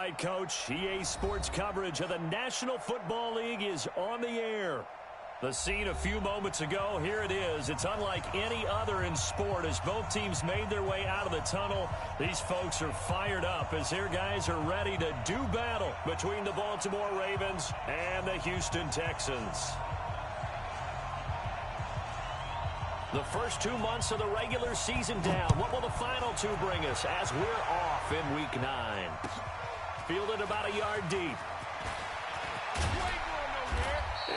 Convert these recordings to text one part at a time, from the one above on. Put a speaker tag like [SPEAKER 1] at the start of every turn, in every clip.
[SPEAKER 1] right, Coach. EA Sports coverage of the National Football League is on the air. The scene a few moments ago, here it is. It's unlike any other in sport as both teams made their way out of the tunnel. These folks are fired up as their guys are ready to do battle between the Baltimore Ravens and the Houston Texans. The first 2 months of the regular season down. What will the final two bring us as we're off in Week 9? Fielded about a yard deep.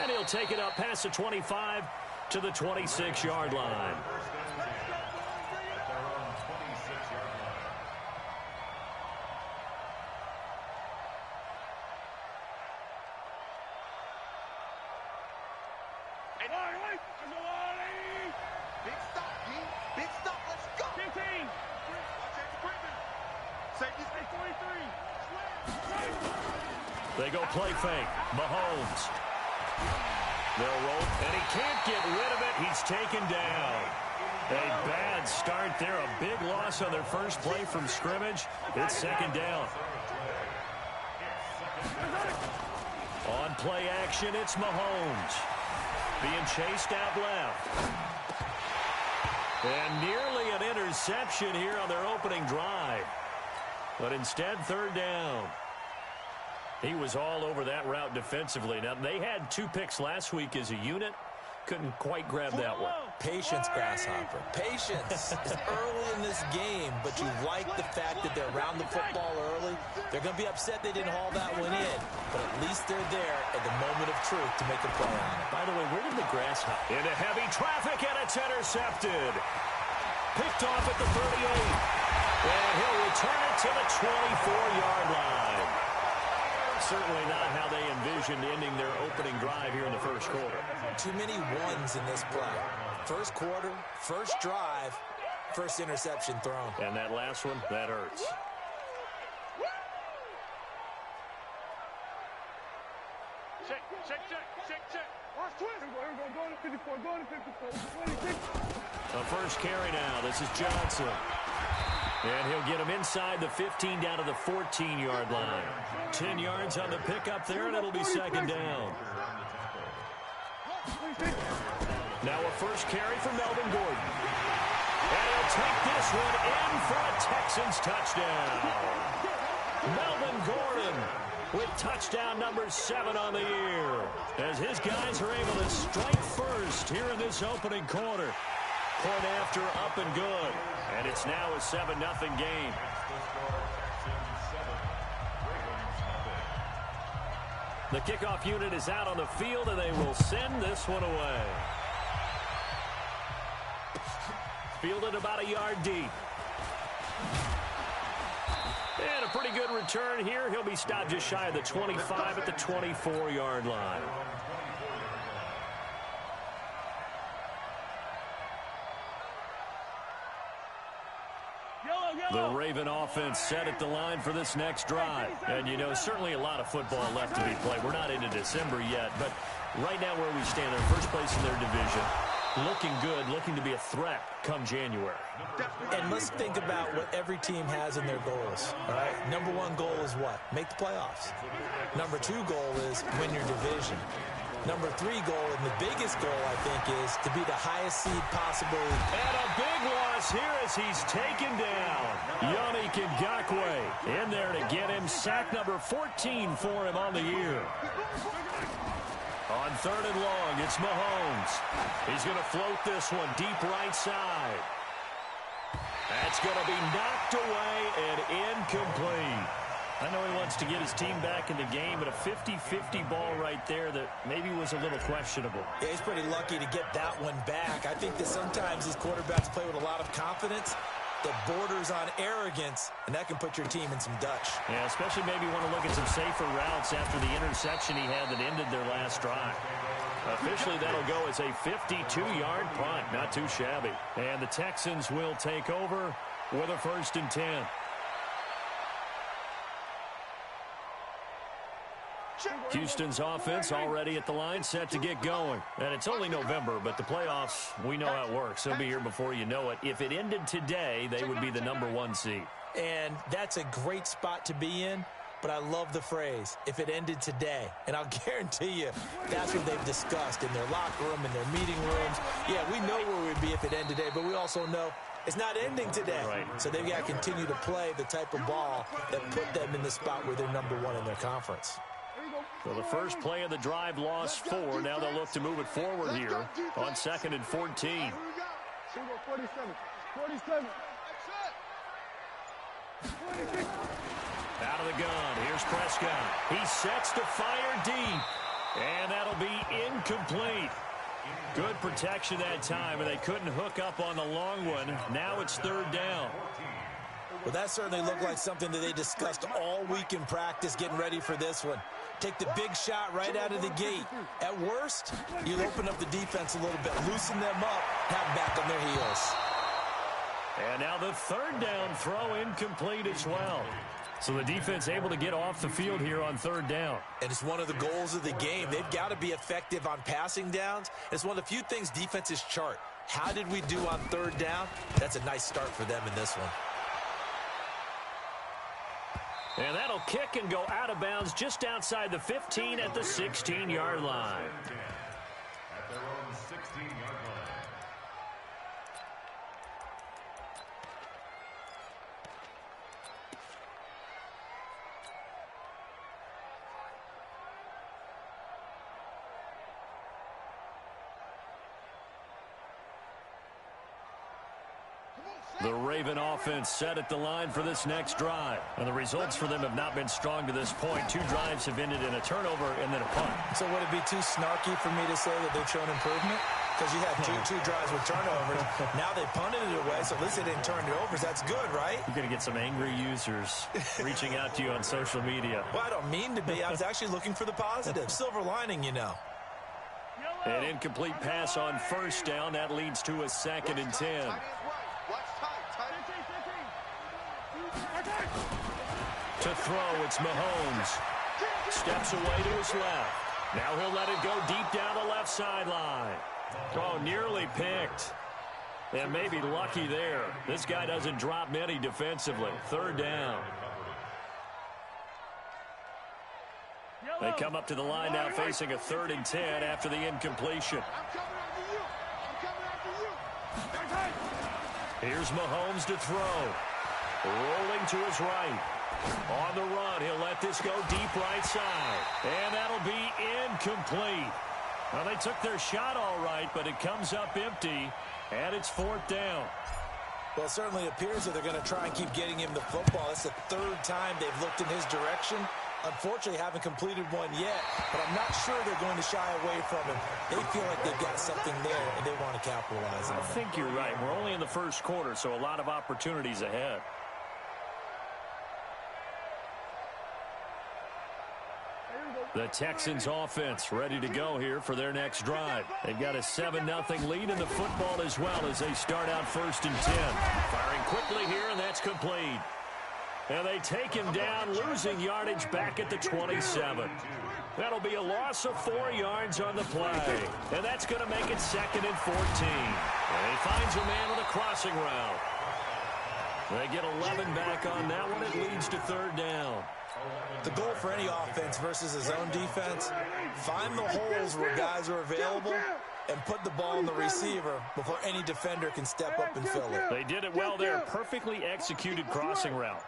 [SPEAKER 1] And he'll take it up past the 25 to the 26-yard line.
[SPEAKER 2] Big stop, let's go. 15.
[SPEAKER 1] They go play fake. Mahomes. They'll roll, and he can't get rid of it. He's taken down. A bad start there. A big loss on their first play from scrimmage. It's second down. On play action, it's Mahomes. Being chased out left. And nearly an interception here on their opening drive. But instead, third down. He was all over that route defensively. Now, they had 2 picks last week as a unit. Couldn't quite grab that one.
[SPEAKER 3] Patience, Grasshopper. Patience. It's early in this game, but you like the fact that they're around the football early. They're going to be upset they didn't haul that one in, but at least they're there at the moment of truth to make a play on it.
[SPEAKER 1] By the way, where did the Grasshopper? Into heavy traffic, and it's intercepted. Picked off at the 38. And he'll return it to the 24-yard line. Certainly not how they envisioned ending their opening drive here in the first quarter.
[SPEAKER 3] Too many ones in this play. First quarter, first drive, first interception thrown.
[SPEAKER 1] And that last one, that hurts.
[SPEAKER 2] Check. Watch twist. Go to 54, go to 54.
[SPEAKER 1] A first carry now. This is Johnson. And he'll get him inside the 15 down to the 14-yard line. 10 yards on the pickup there, and it'll be second down. Now a first carry for Melvin Gordon. And he'll take this one in for a Texans touchdown. Melvin Gordon with touchdown number 7 on the year. As his guys are able to strike first here in this opening quarter. Point after, up and good. And it's now a 7-0 game. The kickoff unit is out on the field, and they will send this one away. Fielded about a yard deep. And a pretty good return here. He'll be stopped just shy of the 25 at the 24-yard line. The Raven offense set at the line for this next drive. And, you know, certainly a lot of football left to be played. We're not into December yet, but right now where we stand, they're first place in their division. Looking good, looking to be a threat come January.
[SPEAKER 3] And let's think about what every team has in their goals. All right? Number 1 goal is what? Make the playoffs. Number 2 goal is win your division. Number 3 goal, and the biggest goal, I think, is to be the highest seed possible.
[SPEAKER 1] And a big loss here as he's taken down. Yannick Ngakoue in there to get him. Sack number 14 for him on the year. On 3rd and long, it's Mahomes. He's going to float this one deep right side. That's going to be knocked away and incomplete. I know he wants to get his team back in the game, but a 50-50 ball right there that maybe was a little questionable.
[SPEAKER 3] Yeah, he's pretty lucky to get that one back. I think that sometimes these quarterbacks play with a lot of confidence that borders on arrogance, and that can put your team in some Dutch.
[SPEAKER 1] Yeah, especially maybe want to look at some safer routes after the interception he had that ended their last drive. Officially, that'll go as a 52-yard punt. Not too shabby. And the Texans will take over with a 1st and 10. Houston's offense already at the line, set to get going. And it's only November, but the playoffs, we know how it works. They'll be here before you know it. If it ended today, they would be the number 1 seed.
[SPEAKER 3] And that's a great spot to be in. but I love the phrase, if it ended today. And I'll guarantee you that's what they've discussed in their locker room, in their meeting rooms. Yeah, we know where we'd be if it ended today, but we also know it's not ending today.
[SPEAKER 1] Right.
[SPEAKER 3] So they've got to continue to play the type of ball that put them in the spot where they're number one in their conference.
[SPEAKER 1] So the first play of the drive lost 4. Now they'll look to move it forward here on 2nd and 14.
[SPEAKER 2] 47.
[SPEAKER 1] Out of the gun. Here's Prescott. He sets to fire deep. And that'll be incomplete. Good protection that time, and they couldn't hook up on the long one. Now it's 3rd down.
[SPEAKER 3] Well, that certainly looked like something that they discussed all week in practice getting ready for this one. Take the big shot right out of the gate. At worst, you'll open up the defense a little bit, loosen them up, have them back on their heels.
[SPEAKER 1] And now the 3rd down throw incomplete as well. So the defense able to get off the field here on 3rd down.
[SPEAKER 3] And it's one of the goals of the game. They've got to be effective on passing downs. It's one of the few things defenses chart. How did we do on 3rd down? That's a nice start for them in this one.
[SPEAKER 1] And that'll kick and go out of bounds just outside the 15 at the 16-yard line.
[SPEAKER 4] At their own 16-yard line.
[SPEAKER 1] The Raven offense set at the line for this next drive. And the results for them have not been strong to this point. 2 drives have ended in a turnover and then a punt.
[SPEAKER 3] So would it be too snarky for me to say that they've shown improvement? Because you had two drives with turnovers. Now they punted it away, so at least they didn't turn it over. That's good, right?
[SPEAKER 1] You're going to get some angry users reaching out to you on social media.
[SPEAKER 3] Well, I don't mean to be. I was actually looking for the positive. Silver lining, you know.
[SPEAKER 1] An incomplete pass on 1st down. That leads to a 2nd and 10. To throw, it's Mahomes. Steps away to his left. Now he'll let it go deep down the left sideline. Oh, nearly picked. And maybe lucky there. This guy doesn't drop many defensively. 3rd down. They come up to the line now facing a 3rd and 10 after the incompletion. Here's Mahomes to throw. Rolling to his right. On the run, he'll let this go deep right side. And that'll be incomplete. Well, they took their shot all right, but it comes up empty, and it's 4th down.
[SPEAKER 3] Well, it certainly appears that they're going to try and keep getting him the football. That's the 3rd time they've looked in his direction. Unfortunately, haven't completed one yet, but I'm not sure they're going to shy away from him. They feel like they've got something there, and they want to capitalize on it.
[SPEAKER 1] I think you're right. We're only in the 1st quarter, so a lot of opportunities ahead. The Texans offense ready to go here for their next drive. They've got a 7-0 lead in the football as well as they start out 1st and 10. Firing quickly here, and that's complete. And they take him down, losing yardage back at the 27. That'll be a loss of 4 yards on the play. And that's going to make it 2nd and 14. And he finds a man with a crossing route. They get 11 back on that one. It leads to 3rd down.
[SPEAKER 3] The goal for any offense versus his own defense, find the holes where guys are available and put the ball in the receiver before any defender can step up and fill it.
[SPEAKER 1] They did it well there. Perfectly executed crossing route.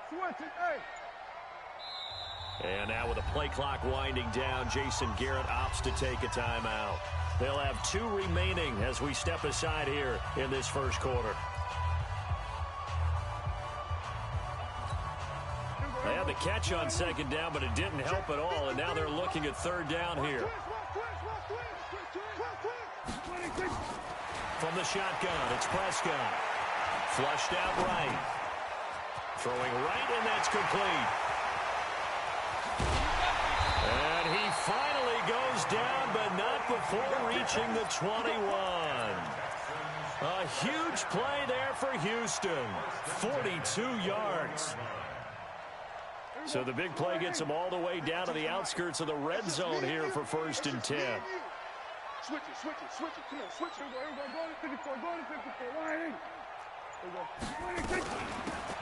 [SPEAKER 1] And now with a play clock winding down, Jason Garrett opts to take a timeout. They'll have 2 remaining as we step aside here in this 1st quarter. They had the catch on 2nd down, but it didn't help at all, and now they're looking at 3rd down here. From the shotgun, it's Prescott. Flushed out right. Throwing right, and that's complete. And he finally goes down, but not before reaching the 21. A huge play there for Houston. 42 yards. So the big play gets them all the way down to the outskirts of the red zone here for 1st and 10.
[SPEAKER 2] Switch it. Come on, switch it. Go to 54.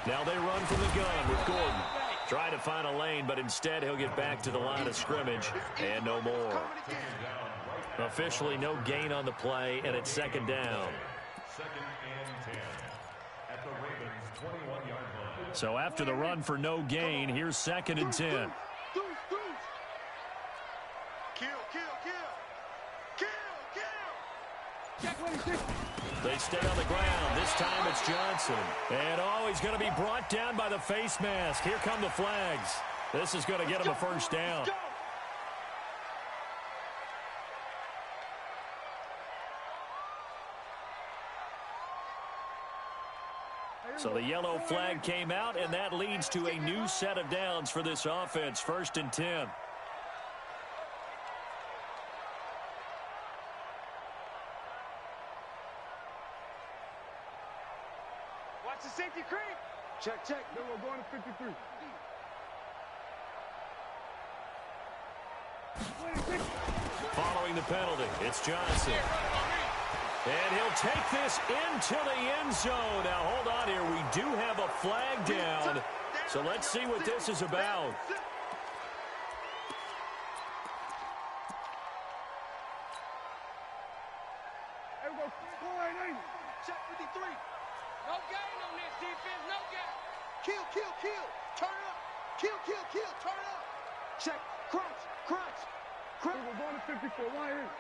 [SPEAKER 1] Now they run from the gun with Gordon. Trying to find a lane, but instead he'll get back to the line of scrimmage and no more. Officially no gain on the play, and it's second down.
[SPEAKER 4] Second and 10 at the Ravens' 21-yard line.
[SPEAKER 1] So after the run for no gain, here's second and 10. They stay on the ground. This time it's Johnson. And he's going to be brought down by the face mask. Here come the flags. This is going to get him a first down. So the yellow flag came out, and that leads to a new set of downs for this offense. First and 10.
[SPEAKER 2] Watch the safety creep. Check. Then we're going to 53.
[SPEAKER 1] Following the penalty, it's Johnson. And he'll take this into the end zone. Now, hold on here. We do have a flag down. So let's see what this is about.
[SPEAKER 2] Check 53. No gain on this defense. No gain. Kill. Turn up. Kill. Turn up. Check. Crunch. We're going to 54. Why here?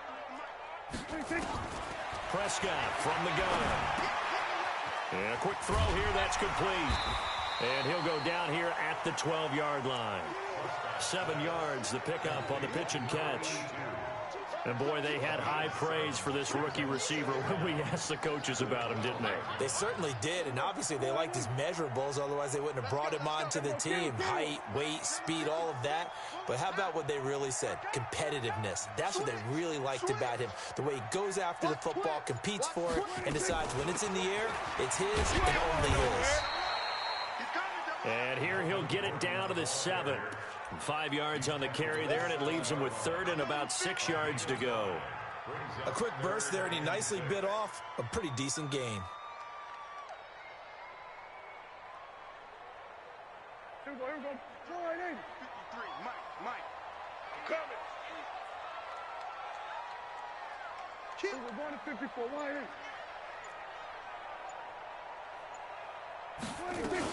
[SPEAKER 1] Prescott from the gun. And a quick throw here. That's complete. And he'll go down here at the 12-yard line. 7 yards, the pickup on the pitch and catch. And, boy, they had high praise for this rookie receiver when we asked the coaches about him, didn't they?
[SPEAKER 3] They certainly did, and obviously they liked his measurables. Otherwise, they wouldn't have brought him onto the team. Height, weight, speed, all of that. But how about what they really said? Competitiveness. That's what they really liked about him. The way he goes after the football, competes for it, and decides when it's in the air, it's his and only his.
[SPEAKER 1] And here he'll get it down to the 7. 5 yards on the carry there, and it leaves him with third and about 6 yards to go.
[SPEAKER 3] A quick burst there, and he nicely bit off a pretty decent gain.
[SPEAKER 2] Here we go. Throw right in. 53. Mike. Coming. Kill. We're going to 54. Why in? 26.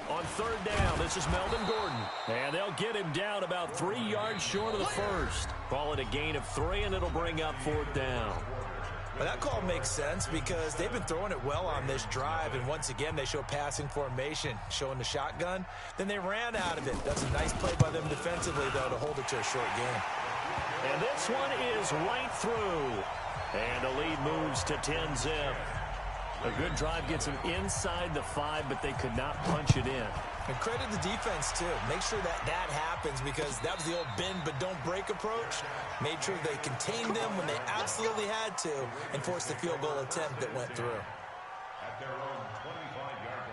[SPEAKER 1] On third down, this is Melvin Gordon. And they'll get him down about 3 yards short of the first. Call it a gain of 3, and it'll bring up fourth down.
[SPEAKER 3] Well, that call makes sense because they've been throwing it well on this drive, and once again they show passing formation, showing the shotgun. Then they ran out of it. That's a nice play by them defensively, though, to hold it to a short game.
[SPEAKER 1] And this one is right through. And the lead moves to 10-zip. A good drive gets them inside the 5, but they could not punch it in.
[SPEAKER 3] And credit the defense, too. Make sure that happens because that was the old bend but don't break approach. Made sure they contained them when they absolutely had to and forced the field goal attempt that went through.
[SPEAKER 4] At their own 25-yard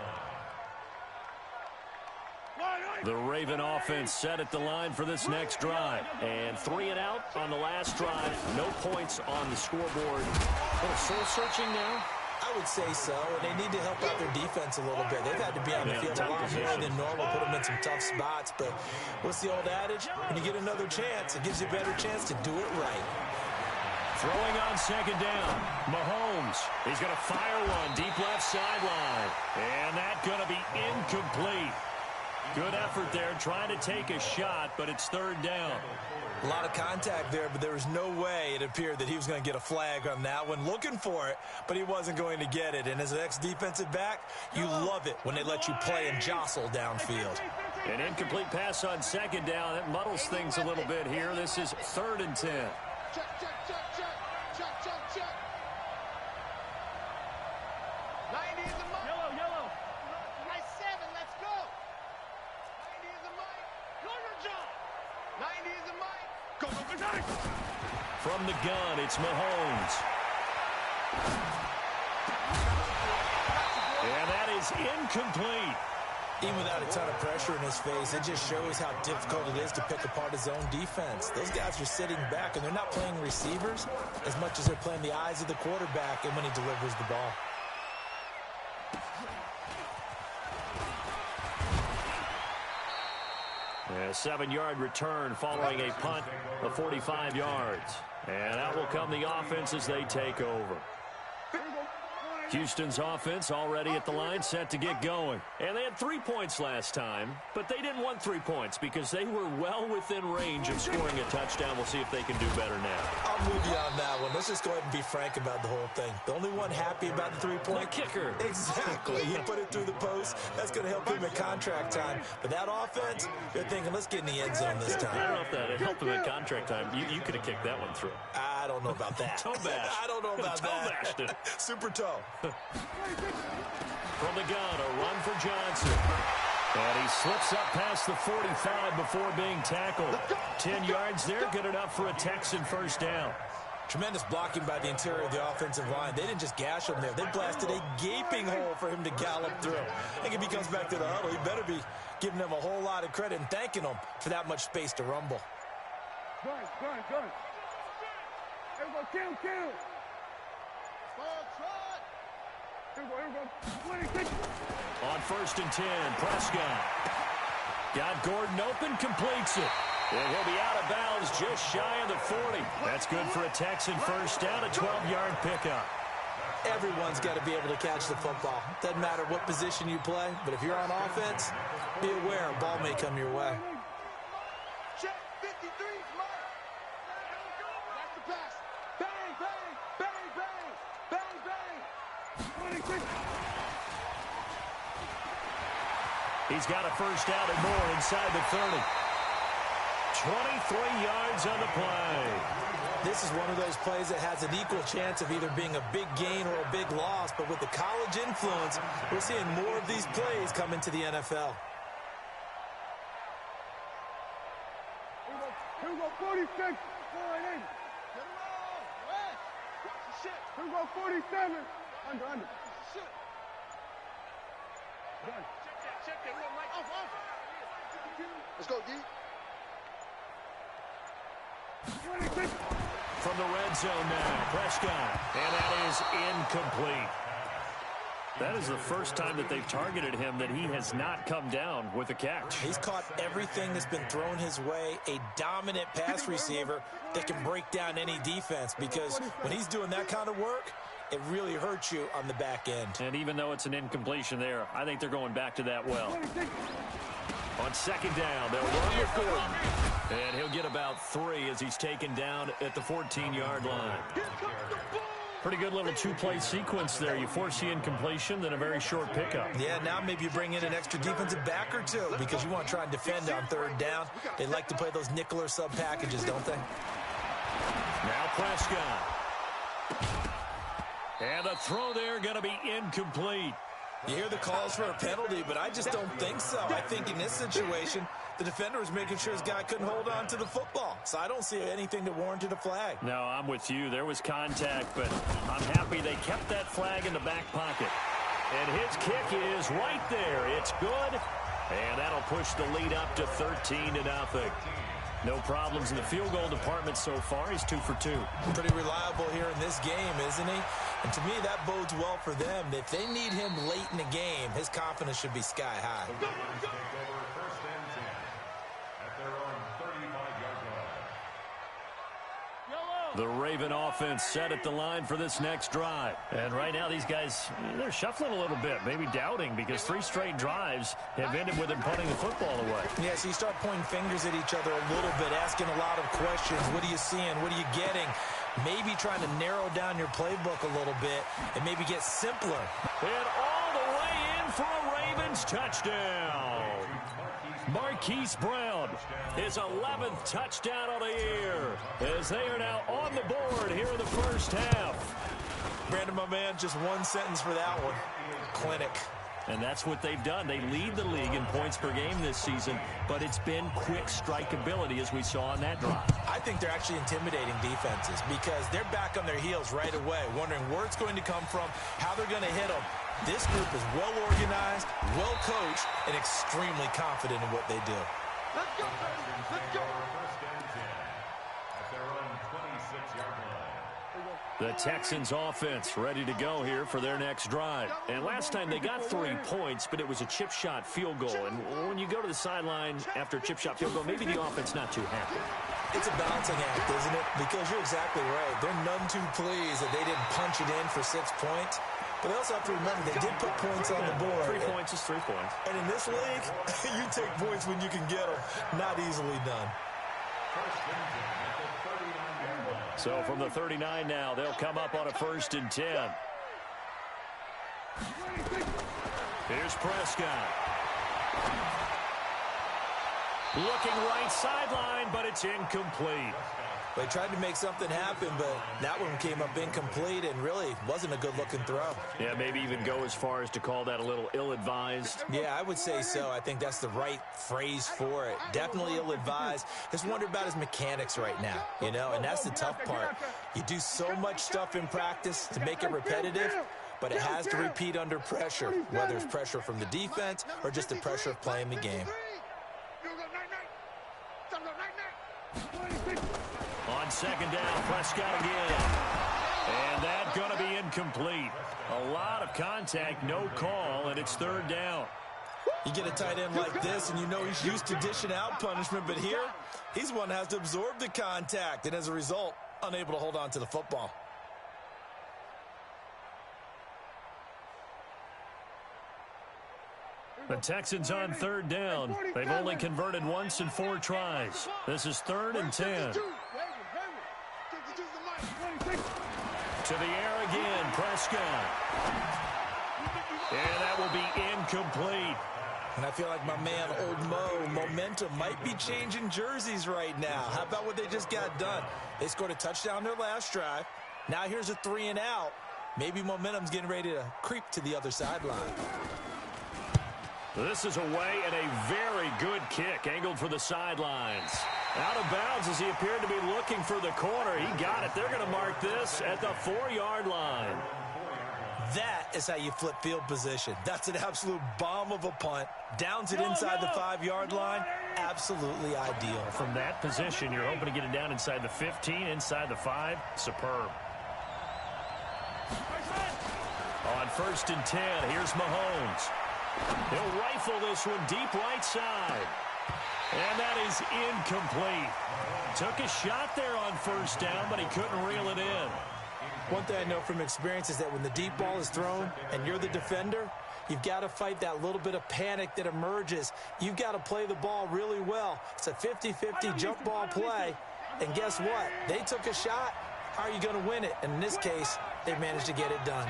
[SPEAKER 4] line.
[SPEAKER 1] The Raven offense set at the line for this next drive. And 3 and out on the last drive. No points on the scoreboard. A little soul-searching now.
[SPEAKER 3] I would say so, and they need to help out their defense a little bit. They've had to be on the field a lot more than normal, put them in some tough spots. But what's the old adage? When you get another chance, it gives you a better chance to do it right.
[SPEAKER 1] Throwing on second down, Mahomes. He's going to fire one deep left sideline. And that's going to be incomplete. Good effort there, trying to take a shot, but it's third down.
[SPEAKER 3] A lot of contact there, but there was no way it appeared that he was going to get a flag on that one. Looking for it, but he wasn't going to get it. And as an ex-defensive back, you love it when they let you play and jostle downfield.
[SPEAKER 1] An incomplete pass on second down. That muddles things a little bit here. This is third and 10.
[SPEAKER 2] Check. 90 is the mark. Yellow. Nice 7. Let's go. 90 is the mic. Go your job. 90 is the mic. Go.
[SPEAKER 1] From the gun, it's Mahomes. And that is incomplete.
[SPEAKER 3] Even without a ton of pressure in his face, it just shows how difficult it is to pick apart his own defense. Those guys are sitting back, and they're not playing receivers as much as they're playing the eyes of the quarterback and when he delivers the ball.
[SPEAKER 1] A 7-yard return following a punt of 45 yards. And out will come the offense as they take over. Houston's offense already at the line, set to get going. And they had 3 points last time, but they didn't want 3 points because they were well within range of scoring a touchdown. We'll see if they can do better now.
[SPEAKER 3] I'll move you on that one. Let's just go ahead and be frank about the whole thing. The only one happy about the 3-point
[SPEAKER 1] kicker.
[SPEAKER 3] Exactly. You put it through the post. That's going to help him at contract time. But that offense, they're thinking, let's get in the end zone this time.
[SPEAKER 1] I don't know if that helped him at contract time. You could have kicked that one through.
[SPEAKER 3] I don't know about that.
[SPEAKER 1] Toe bash.
[SPEAKER 3] I don't know about
[SPEAKER 1] toe
[SPEAKER 3] that.
[SPEAKER 1] Bashed it.
[SPEAKER 3] Super toe.
[SPEAKER 1] From the gun, a run for Johnson. And he slips up past the 45 before being tackled. 10 yards there, good enough for a Texan first down.
[SPEAKER 3] Tremendous blocking by the interior of the offensive line. They didn't just gash him there. They blasted a gaping hole for him to gallop through. I think if he comes back to the huddle, he better be giving them a whole lot of credit and thanking them for that much space to rumble.
[SPEAKER 2] Gun. Everybody kill. Here we go.
[SPEAKER 1] On 1st and 10, Prescott. Got Gordon open, completes it. And he'll be out of bounds just shy of the 40. That's good for a Texan first down, a 12-yard pickup.
[SPEAKER 3] Everyone's got to be able to catch the football. Doesn't matter what position you play, but if you're on offense, be aware a ball may come your way.
[SPEAKER 2] Check 53, Mike. That's the pass. Bang, bang, bang, bang, bang, bang. 26.
[SPEAKER 1] He's got a first down and more inside the 30. 23 yards on the play.
[SPEAKER 3] This is one of those plays that has an equal chance of either being a big gain or a big loss, but with the college influence, we're seeing more of these plays come into the NFL.
[SPEAKER 2] Here we go, 46. Get him on. West. Watch the shit. Here we go, 47. Under. Shit. Done. Check that. Mike. Off. Let's go, D. 26.
[SPEAKER 1] From the red zone now, Prescott. And that is incomplete. That is the first time that they've targeted him that he has not come down with a catch.
[SPEAKER 3] He's caught everything that's been thrown his way, a dominant pass receiver that can break down any defense, because when he's doing that kind of work, it really hurts you on the back end.
[SPEAKER 1] And even though it's an incompletion there, I think they're going back to that well. On 2nd down, they'll run with Gordon. And he'll get about 3 as he's taken down at the 14-yard line. Pretty good little 2-play sequence there. You force the incompletion, then a very short pickup.
[SPEAKER 3] Yeah, now maybe you bring in an extra defensive back or two because you want to try and defend on 3rd down. They like to play those nickel or sub packages, don't they?
[SPEAKER 1] Now Prescott. And the throw there going to be incomplete.
[SPEAKER 3] You hear the calls for a penalty, but I just don't think so. I think in this situation, the defender was making sure his guy couldn't hold on to the football. So I don't see anything that warranted a flag.
[SPEAKER 1] No, I'm with you. There was contact, but I'm happy they kept that flag in the back pocket. And his kick is right there. It's good. And that'll push the lead up to 13-0. No problems in the field goal department so far. He's 2 for 2.
[SPEAKER 3] Pretty reliable here in this game, isn't he? And to me, that bodes well for them. If they need him late in the game, his confidence should be sky high.
[SPEAKER 1] The Raven offense set at the line for this next drive. And right now, these guys, they're shuffling a little bit, maybe doubting, because 3 straight drives have ended with them punting the football away.
[SPEAKER 3] Yeah, so you start pointing fingers at each other a little bit, asking a lot of questions. What are you seeing? What are you getting? Maybe trying to narrow down your playbook a little bit and maybe get simpler.
[SPEAKER 1] And all the way in for a Ravens touchdown. Marquise Brown, his 11th touchdown of the year, as they are now on the board here in the first half.
[SPEAKER 3] Brandon, my man, just one sentence for that one. Clinic.
[SPEAKER 1] And that's what they've done. They lead the league in points per game this season, but it's been quick strikeability as we saw on that drive.
[SPEAKER 3] I think they're actually intimidating defenses because they're back on their heels right away, wondering where it's going to come from, how they're going to hit them. This group is well organized, well coached, and extremely confident in what they do.
[SPEAKER 2] Let's go, baby. Let's go.
[SPEAKER 4] First and 10 at their own 26-yard line.
[SPEAKER 1] The Texans offense ready to go here for their next drive. And last time they got 3 points, but it was a chip shot field goal. And when you go to the sideline after a chip shot field goal, maybe the offense not too happy.
[SPEAKER 3] It's a balancing act, isn't it? Because you're exactly right. They're none too pleased that they didn't punch it in for 6 points. But they also have to remember they did put points on the board.
[SPEAKER 1] 3 points is 3 points.
[SPEAKER 3] And in this league, you take points when you can get them. Not easily done.
[SPEAKER 1] So from the 39 now, they'll come up on a 1st and 10. Here's Prescott. Looking right sideline, but it's incomplete.
[SPEAKER 3] They tried to make something happen, but that one came up incomplete and really wasn't a good-looking throw.
[SPEAKER 1] Yeah, maybe even go as far as to call that a little ill-advised.
[SPEAKER 3] Yeah, I would say so. I think that's the right phrase for it. Definitely ill-advised. Just wonder about his mechanics right now, you know, and that's the tough part. You do so much stuff in practice to make it repetitive, but it has to repeat under pressure, whether it's pressure from the defense or just the pressure of playing the game.
[SPEAKER 1] On 2nd down, Prescott again. And that's going to be incomplete. A lot of contact, no call, and it's 3rd down.
[SPEAKER 3] You get a tight end like this, and you know he's used to dishing out punishment, but here, he's one that has to absorb the contact, and as a result, unable to hold on to the football.
[SPEAKER 1] The Texans on 3rd down. They've only converted once in 4 tries. This is 3rd and 10. To the air again, Prescott. And that will be incomplete.
[SPEAKER 3] And I feel like my man, Old Mo, momentum might be changing jerseys right now. How about what they just got done? They scored a touchdown their last drive. Now here's a 3 and out. Maybe momentum's getting ready to creep to the other sideline.
[SPEAKER 1] This is away and a very good kick angled for the sidelines. Out of bounds as he appeared to be looking for the corner. He got it. They're going to mark this at the 4-yard line.
[SPEAKER 3] That is how you flip field position. That's an absolute bomb of a punt. Downs it inside the 5-yard line. Absolutely ideal.
[SPEAKER 1] From that position, you're hoping to get it down inside the 15, inside the 5. Superb. On 1st and 10, here's Mahomes. He'll rifle this one deep right side. And that is incomplete. Took a shot there on 1st down, but he couldn't reel it in.
[SPEAKER 3] One thing I know from experience is that when the deep ball is thrown and you're the defender, you've got to fight that little bit of panic that emerges. You've got to play the ball really well. It's a 50-50 jump ball play. And guess what? They took a shot. How are you going to win it? And in this case, they managed to get it done.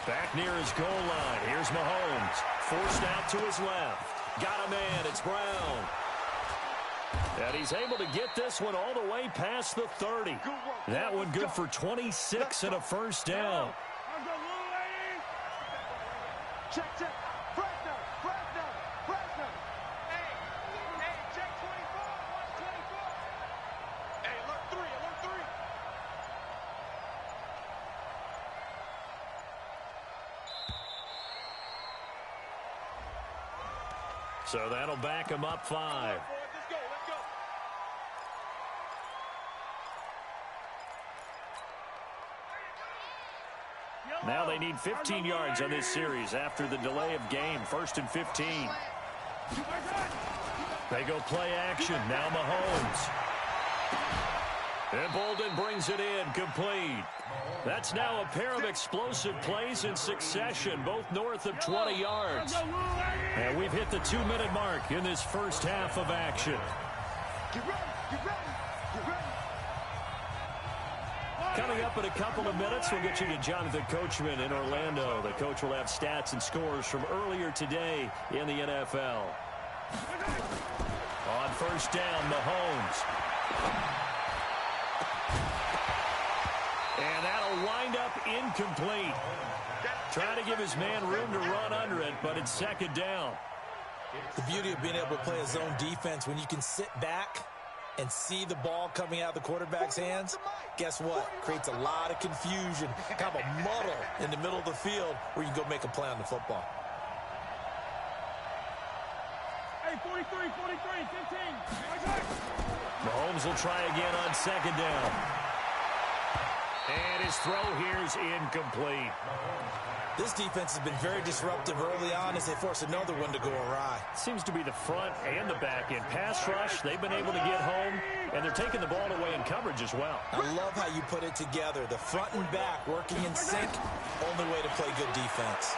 [SPEAKER 1] Back near his goal line. Here's Mahomes. Forced out to his left. Got a man. It's Brown. And he's able to get this one all the way past the 30. That one good for 26 and a 1st down.
[SPEAKER 2] Check, check. Fresno. Hey, check 24. Watch 24. Hey, alert 3.
[SPEAKER 1] So that'll back him up 5.
[SPEAKER 2] Let's go.
[SPEAKER 1] Now they need 15 yards on this series after the delay of game. 1st and 15. They go play action. Now Mahomes. And Bolden brings it in, complete. That's now a pair of explosive plays in succession, both north of 20 yards. And we've hit the 2-minute mark in this first half of action.
[SPEAKER 2] Get ready.
[SPEAKER 1] Coming up in a couple of minutes, we'll get you to Jonathan Coachman in Orlando. The coach will have stats and scores from earlier today in the NFL. On 1st down, Mahomes. And that'll wind up incomplete. Trying to give his man room to run under it, but it's 2nd down.
[SPEAKER 3] The beauty of being able to play a zone defense when you can sit back and see the ball coming out of the quarterback's hands, guess what? Creates a lot of confusion, kind of a muddle in the middle of the field where you can go make a play on the football.
[SPEAKER 2] Hey, 43, 15.
[SPEAKER 1] Mahomes will try again on second down. And his throw here is incomplete.
[SPEAKER 3] This defense has been very disruptive early on as they force another one to go awry.
[SPEAKER 1] Seems to be the front and the back end. Pass rush, they've been able to get home, and they're taking the ball away in coverage as well.
[SPEAKER 3] I love how you put it together. The front and back working in sync, only way to play good defense.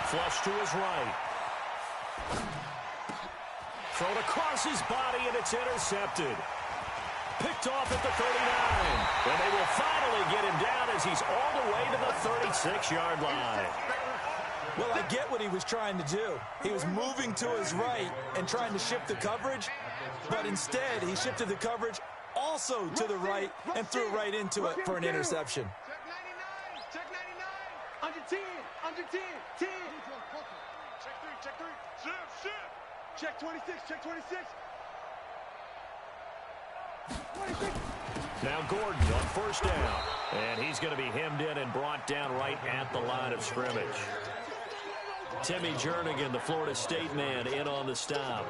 [SPEAKER 1] Flush to his right. Thrown across his body, and it's intercepted. Picked off at the 39. And they will finally get him down as he's all the way to the 36-yard line.
[SPEAKER 3] Well, I get what he was trying to do. He was moving to his right and trying to shift the coverage, but instead he shifted the coverage also to the right and threw right into it for an interception.
[SPEAKER 2] Check 99. Under 10. 10. Check 3. Shift. Check 26. 26.
[SPEAKER 1] Now Gordon on first down. And he's going to be hemmed in and brought down right at the line of scrimmage. Timmy Jernigan, the Florida State man, in on the stop.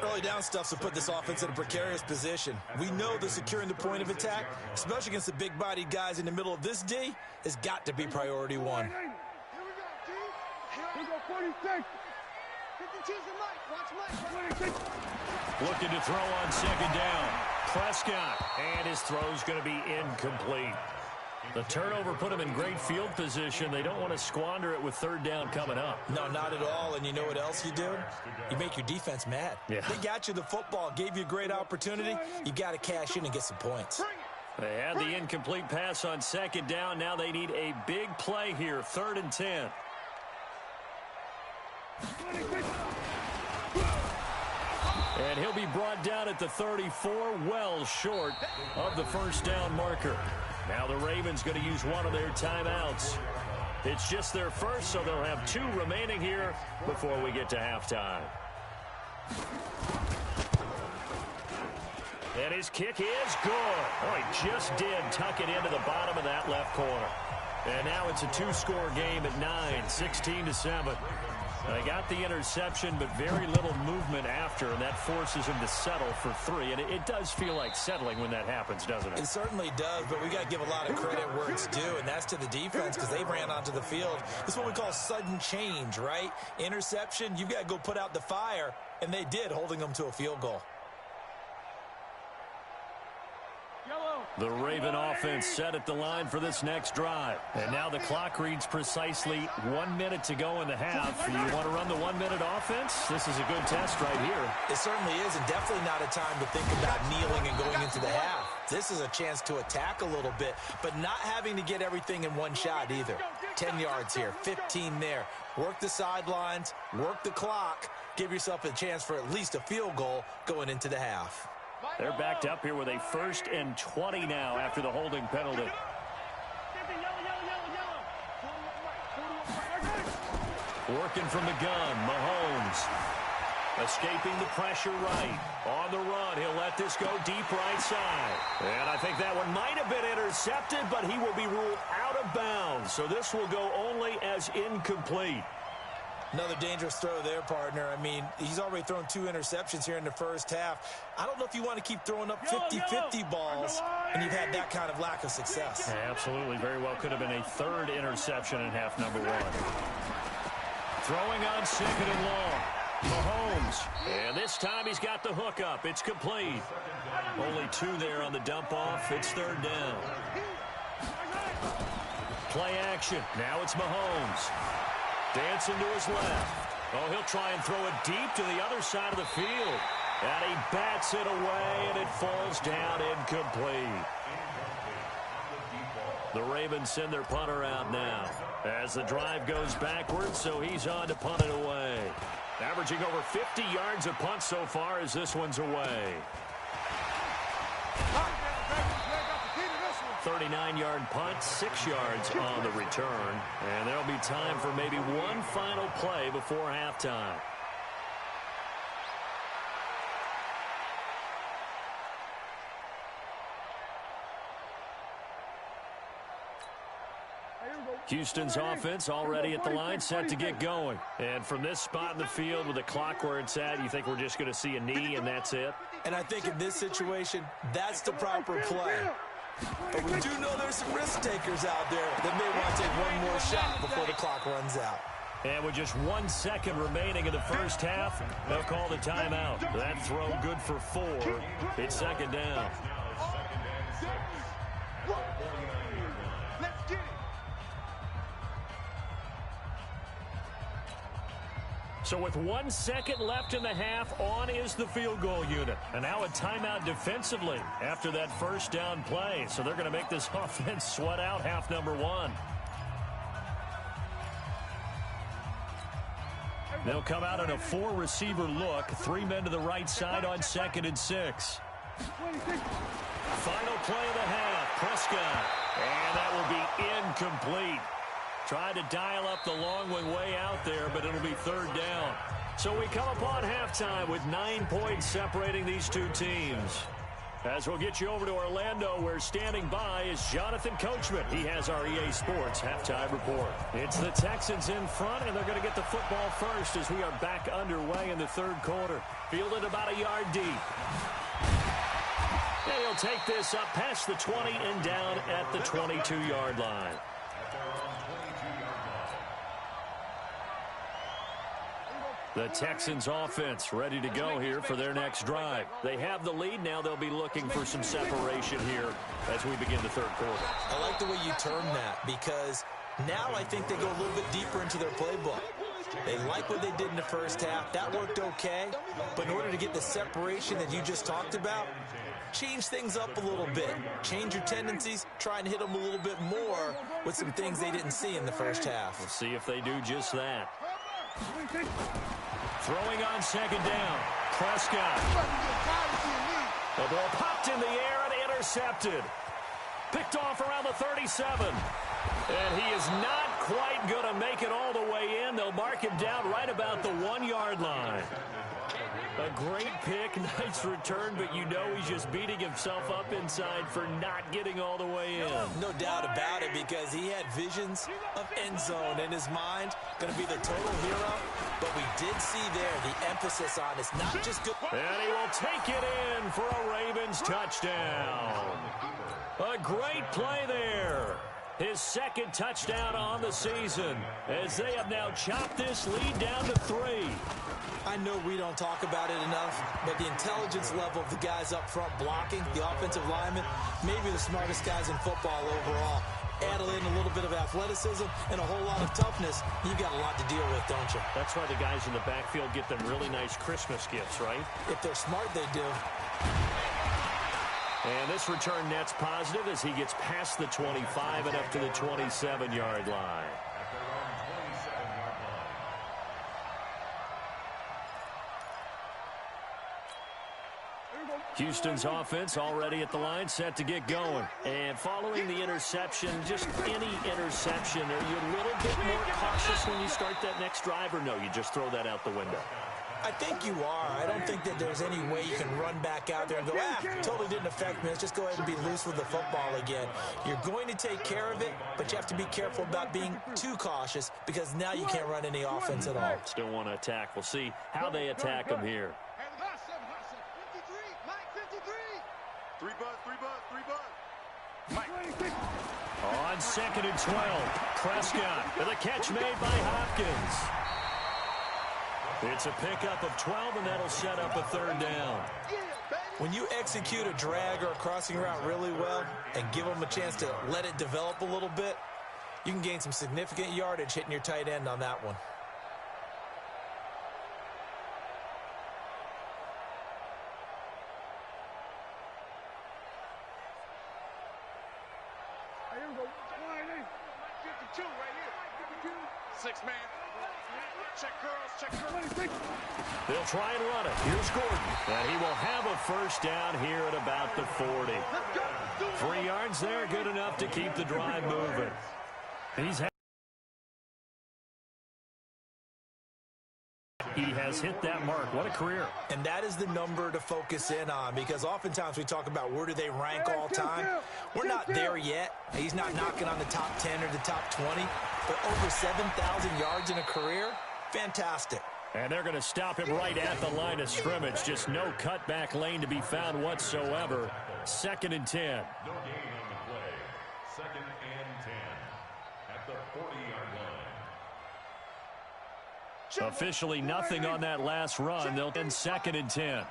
[SPEAKER 3] Early down stuff to put this offense in a precarious position. We know that securing the point of attack, especially against the big-bodied guys in the middle of this D, has got to be priority one.
[SPEAKER 2] Here we go, 46. 52's the mic. Watch Mike. 26.
[SPEAKER 1] Looking to throw on second down. Prescott, and his throw's going to be incomplete. The turnover put him in great field position. They don't want to squander it with third down coming up.
[SPEAKER 3] No, not at all. And you know what else you do? You make your defense mad.
[SPEAKER 1] Yeah.
[SPEAKER 3] They got you the football, gave you a great opportunity. You got to cash in and get some points.
[SPEAKER 1] They had the incomplete pass on second down. Now they need a big play here, 3rd and 10. And he'll be brought down at the 34, well short of the first down marker. Now the Ravens going to use one of their timeouts. It's just their first, so they'll have 2 remaining here before we get to halftime. And his kick is good. Oh, he just did tuck it into the bottom of that left corner. And now it's a 2-score game at 9, 16-7. They got the interception, but very little movement after, and that forces him to settle for 3. And it does feel like settling when that happens, doesn't it?
[SPEAKER 3] It certainly does, but we got to give a lot of credit where it's due, and that's to the defense because they ran onto the field. This is what we call sudden change, right? Interception, you've got to go put out the fire, and they did, holding them to a field goal.
[SPEAKER 1] The Raven offense set at the line for this next drive. And now the clock reads precisely 1 minute to go in the half. You want to run the 1-minute offense? This is a good test right here.
[SPEAKER 3] It certainly is, and definitely not a time to think about kneeling and going into the half. This is a chance to attack a little bit, but not having to get everything in one shot either. 10 yards here, 15 there. Work the sidelines, work the clock, give yourself a chance for at least a field goal going into the half.
[SPEAKER 1] They're backed up here with a 1st and 20 now after the holding penalty. Working from the gun, Mahomes. Escaping the pressure right. On the run, he'll let this go deep right side. And I think that one might have been intercepted, but he will be ruled out of bounds. So this will go only as incomplete.
[SPEAKER 3] Another dangerous throw there, partner. I mean, he's already thrown 2 interceptions here in the first half. I don't know if you want to keep throwing up 50-50 balls, and you've had that kind of lack of success.
[SPEAKER 1] Yeah, absolutely. Very well could have been a 3rd interception in half number 1. Throwing on 2nd and long. Mahomes. And this time he's got the hook up. It's complete. Only 2 there on the dump off. It's 3rd down. Play action. Now it's Mahomes. Dancing to his left. Oh, he'll try and throw it deep to the other side of the field. And he bats it away, and it falls down incomplete. The Ravens send their punter out now as the drive goes backwards, so he's on to punt it away. Averaging over 50 yards a punt so far as this one's away. 39-yard punt, 6 yards on the return. And there'll be time for maybe one final play before halftime. Houston's offense already at the line, set to get going. And from this spot in the field with the clock where it's at, you think we're just going to see a knee and that's it?
[SPEAKER 3] And I think in this situation, that's the proper play. But we do know there's some risk takers out there that may want to take one more shot before the clock runs out.
[SPEAKER 1] And with just 1 second remaining in the first half, they'll call the timeout. That throw good for 4. It's second down. So with 1 second left in the half, on is the field goal unit. And now a timeout defensively after that first down play. So they're going to make this offense sweat out half number 1. They'll come out in a 4-receiver look. 3 men to the right side on 2nd and 6. Final play of the half. Prescott. And that will be incomplete. Tried to dial up the long one way out there, but it'll be 3rd down. So we come upon halftime with 9 points separating these two teams. As we'll get you over to Orlando, where standing by is Jonathan Coachman. He has our EA Sports halftime report. It's the Texans in front, and they're going to get the football first as we are back underway in the 3rd quarter. Fielded about a yard deep. And he'll take this up past the 20 and down at the 22-yard line. The Texans offense ready to go here for their next drive. They have the lead. Now they'll be looking for some separation here as we begin the 3rd quarter.
[SPEAKER 3] I like the way you term that, because now I think they go a little bit deeper into their playbook. They like what they did in the first half. That worked okay. But in order to get the separation that you just talked about, change things up a little bit. Change your tendencies. Try and hit them a little bit more with some things they didn't see in the first half.
[SPEAKER 1] We'll see if they do just that. Throwing on 2nd down. Prescott. The ball popped in the air and intercepted. Picked off around the 37. And he is not quite going to make it all the way in. They'll mark him down right about the 1-yard line. A great pick, nice return, but you know he's just beating himself up inside for not getting all the way in.
[SPEAKER 3] No doubt about it, because he had visions of end zone in his mind. Going to be the total hero, but we did see there the emphasis on it's not just good.
[SPEAKER 1] And he will take it in for a Ravens touchdown. A great play there. His 2nd touchdown on the season, as they have now chopped this lead down to 3.
[SPEAKER 3] I know we don't talk about it enough, but the intelligence level of the guys up front blocking, the offensive linemen, maybe the smartest guys in football overall. Add in a little bit of athleticism and a whole lot of toughness, you've got a lot to deal with, don't you?
[SPEAKER 1] That's why the guys in the backfield get them really nice Christmas gifts, right?
[SPEAKER 3] If they're smart, they do.
[SPEAKER 1] And this return net's positive as he gets past the 25 and up to the 27-yard line. Houston's offense already at the line, set to get going. And following the interception, just any interception, are you a little bit more cautious when you start that next drive, or no, you just throw that out the window?
[SPEAKER 3] I think you are. I don't think that there's any way you can run back out there and go, totally didn't affect me. Let's just go ahead and be loose with the football again. You're going to take care of it, but you have to be careful about being too cautious, because now you can't run any offense at all.
[SPEAKER 1] Still want to attack. We'll see how they attack them here.
[SPEAKER 2] 3 bucks.
[SPEAKER 1] On 2nd and 12, Prescott with a catch made by Hopkins. It's a pickup of 12, and that'll set up a 3rd down.
[SPEAKER 3] When you execute a drag or a crossing route really well and give them a chance to let it develop a little bit, you can gain some significant yardage hitting your tight end on that one.
[SPEAKER 2] Here we go. 52 right here. 6 man. Check girls.
[SPEAKER 1] They'll try and run it. Here's Gordon. And he will have a first down here at about the 40. 3 yards there, good enough to keep the drive moving. He has hit that mark. What a career.
[SPEAKER 3] And that is the number to focus in on, because oftentimes we talk about where do they rank all time. We're not there yet. He's not knocking on the top 10 or the top 20, but over 7,000 yards in a career, fantastic.
[SPEAKER 1] And they're going to stop him right at the line of scrimmage. Just no cutback lane to be found whatsoever. 2nd and 10.
[SPEAKER 4] No gain on the play. 2nd and 10 at the 40-yard line.
[SPEAKER 1] Officially nothing on that last run. They'll end 2nd and 10.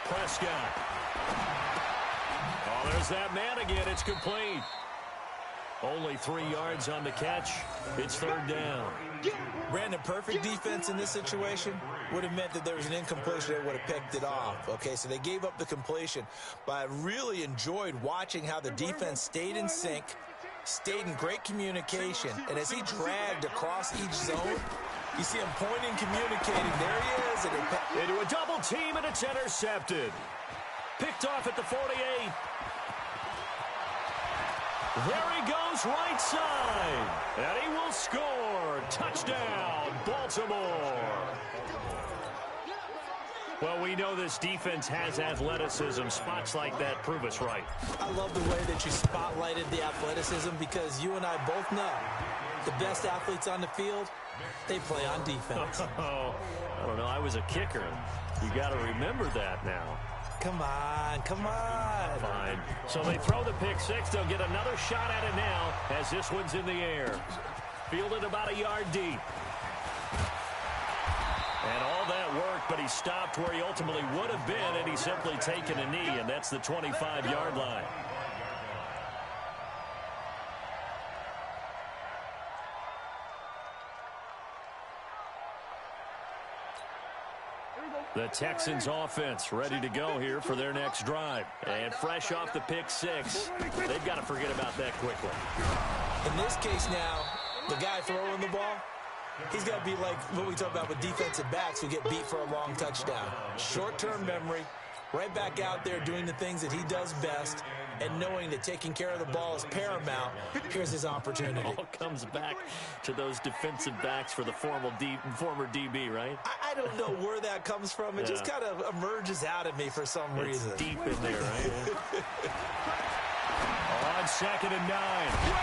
[SPEAKER 1] Prescott. Oh, there's that man again. It's complete. Only 3 yards on the catch. It's 3rd down.
[SPEAKER 3] Brandon, perfect defense in this situation would have meant that there was an incompletion that would have picked it off. Okay, so they gave up the completion. But I really enjoyed watching how the defense stayed in sync, stayed in great communication. And as he dragged across each zone, you see him pointing, communicating. There he is. And
[SPEAKER 1] into a double team, and it's intercepted. Picked off at the 48. There he goes, right side. And he will score. Touchdown, Baltimore. Well, we know this defense has athleticism. Spots like that prove us right.
[SPEAKER 3] I love the way that you spotlighted the athleticism, because you and I both know the best athletes on the field, they play on defense.
[SPEAKER 1] Oh, I don't know. I was a kicker. You got to remember that now.
[SPEAKER 3] Come on, come on.
[SPEAKER 1] Fine. So they throw the pick six. They'll get another shot at it now as this one's in the air. Fielded about a yard deep. And all that worked, but he stopped where he ultimately would have been, and he's simply taken a knee, and that's the 25-yard line. The Texans offense ready to go here for their next drive. And fresh off the pick six, they've got to forget about that quickly.
[SPEAKER 3] In this case now, the guy throwing the ball, he's got to be like what we talk about with defensive backs who get beat for a long touchdown. Short-term memory, right back out there doing the things that he does best, and knowing that taking care of the ball is paramount. Here's his opportunity.
[SPEAKER 1] It all comes back to those defensive backs for the former DB, right?
[SPEAKER 3] I don't know where that comes from. It just kind of emerges out of me for some reason.
[SPEAKER 1] It's deep in there, right? On 2nd and 9,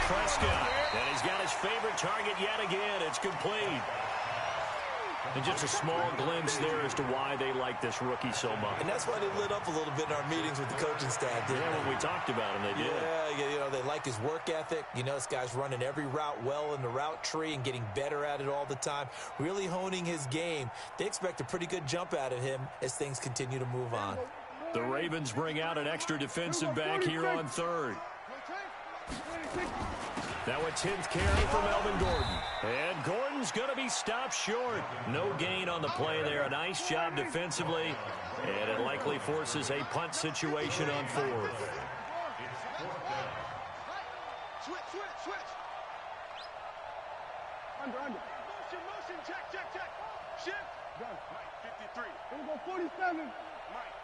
[SPEAKER 1] Prescott. And he's got his favorite target yet again. It's complete. And just a small glimpse there as to why they like this rookie so much.
[SPEAKER 3] And that's why they lit up a little bit in our meetings with the coaching staff.
[SPEAKER 1] Yeah, when we talked about him, they did.
[SPEAKER 3] Yeah, you know, they like his work ethic. You know, this guy's running every route well in the route tree and getting better at it all the time, really honing his game. They expect a pretty good jump out of him as things continue to move on.
[SPEAKER 1] The Ravens bring out an extra defensive back here on 3rd. Now a 10th carry for Melvin Gordon. And Gordon's going to be stopped short. No gain on the play there. A nice job defensively. And it likely forces a punt situation on 4th.
[SPEAKER 2] Switch. Under. Motion, check. Shift. Done. Mike, 53. Here we go, 47. Mike,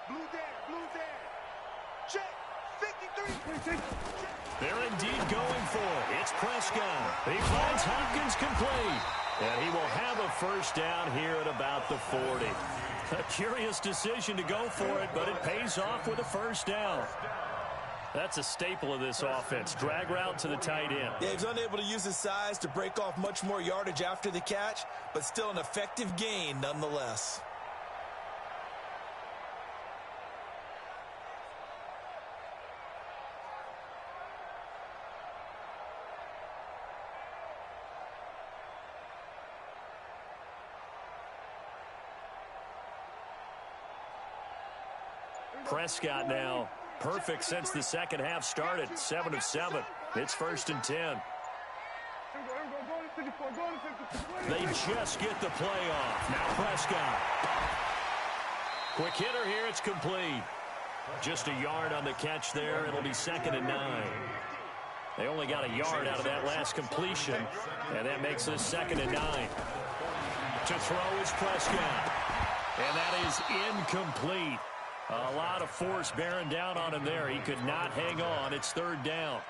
[SPEAKER 2] blue there. Check. 53.
[SPEAKER 1] They're indeed going for it. It's Prescott. He finds Hopkins complete. And he will have a first down here at about the 40. A curious decision to go for it, but it pays off with a first down. That's a staple of this offense. Drag route to the tight end.
[SPEAKER 3] Yeah, he's unable to use his size to break off much more yardage after the catch, but still an effective gain nonetheless.
[SPEAKER 1] Prescott now perfect since the second half started. 7 of 7. It's 1st and 10. They just get the play off. Now Prescott. Quick hitter here. It's complete. Just a yard on the catch there. It'll be 2nd and 9. They only got a yard out of that last completion, and that makes it 2nd and 9. To throw is Prescott. And that is incomplete. A lot of force bearing down on him there. He could not hang on. It's 3rd down.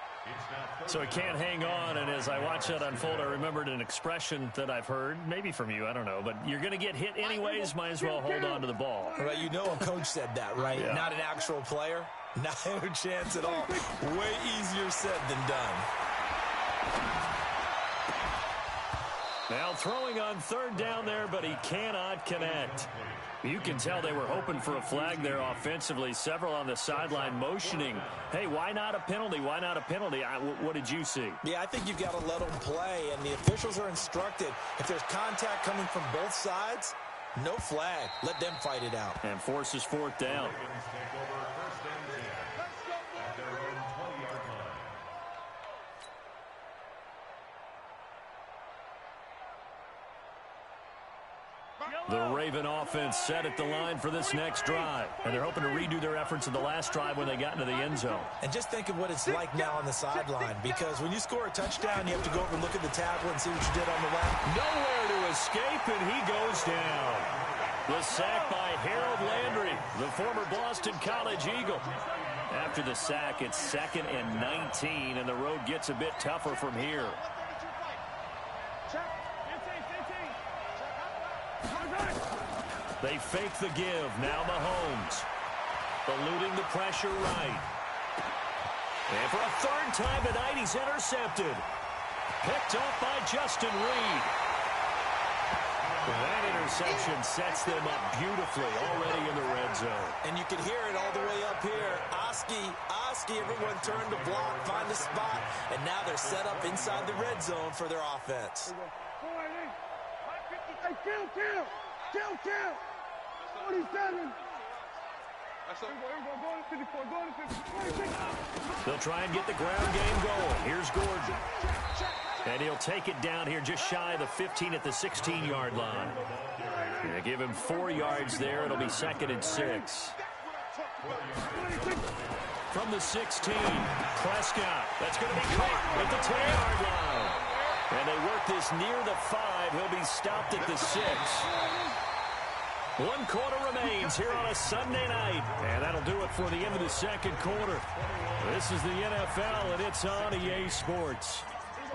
[SPEAKER 1] So he can't hang on, and as I watch that unfold, I remembered an expression that I've heard, maybe from you, I don't know, but you're going to get hit anyways, might as well hold on to the ball.
[SPEAKER 3] Right, you know a coach said that, right?
[SPEAKER 1] Yeah.
[SPEAKER 3] Not an actual player. Not a chance at all. Way easier said than done.
[SPEAKER 1] Now throwing on third down there, but he cannot connect. You can tell they were hoping for a flag there offensively. Several on the sideline motioning, hey, why not a penalty? Why not a penalty? What did you see?
[SPEAKER 3] Yeah, I think you've got to let them play, and the officials are instructed. If there's contact coming from both sides, no flag. Let them fight it out.
[SPEAKER 1] And forces fourth down. The Raven offense set at the line for this next drive. And they're hoping to redo their efforts in the last drive when they got into the end zone.
[SPEAKER 3] And just think of what it's like now on the sideline, because when you score a touchdown, you have to go over and look at the tablet and see what you did on the way.
[SPEAKER 1] Nowhere to escape, and he goes down. The sack by Harold Landry, the former Boston College Eagle. After the sack, it's 2nd and 19, and the road gets a bit tougher from here. They fake the give. Now Mahomes. Eluding the pressure right. And for a third time tonight, he's intercepted. Picked up by Justin Reed. That interception sets them up beautifully already in the red zone.
[SPEAKER 3] And you can hear it all the way up here. Oski, everyone turned to block, find a spot, and now they're set up inside the red zone for their offense.
[SPEAKER 2] Kill. 47.
[SPEAKER 1] They'll try and get the ground game going. Here's Gordon. And he'll take it down here just shy of the 15 at the 16-yard line. They give him 4 yards there. It'll be 2nd and 6. From the 16, Prescott. That's going to be caught at the 10-yard line. And they work this near the 5. He'll be stopped at the 6. 1 quarter remains here on a Sunday night. And that'll do it for the end of the second quarter. This is the NFL, and it's on EA Sports.